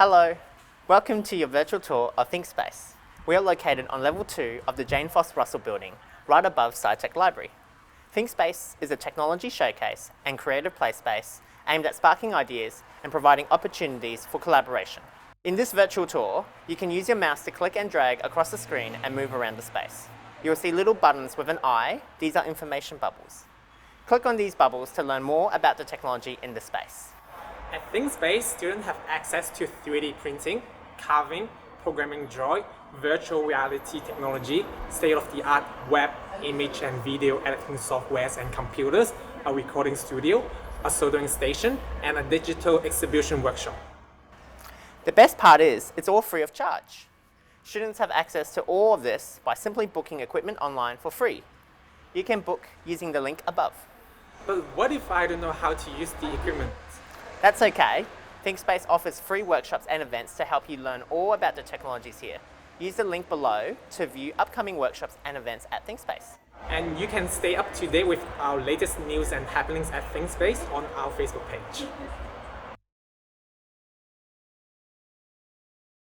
Hello, welcome to your virtual tour of ThinkSpace. We are located on level 2 of the Jane Foss Russell building, right above SciTech Library. ThinkSpace is a technology showcase and creative play space aimed at sparking ideas and providing opportunities for collaboration. In this virtual tour, you can use your mouse to click and drag across the screen and move around the space. You will see little buttons with an eye. These are information bubbles. Click on these bubbles to learn more about the technology in the space. At ThinkSpace, students have access to 3D printing, carving, programming drawing, virtual reality technology, state-of-the-art web, image and video editing softwares and computers, a recording studio, a soldering station, and a digital exhibition workshop. The best part is, it's all free of charge. Students have access to all of this by simply booking equipment online for free. You can book using the link above. But what if I don't know how to use the equipment? That's okay. ThinkSpace offers free workshops and events to help you learn all about the technologies here. Use the link below to view upcoming workshops and events at ThinkSpace. And you can stay up to date with our latest news and happenings at ThinkSpace on our Facebook page.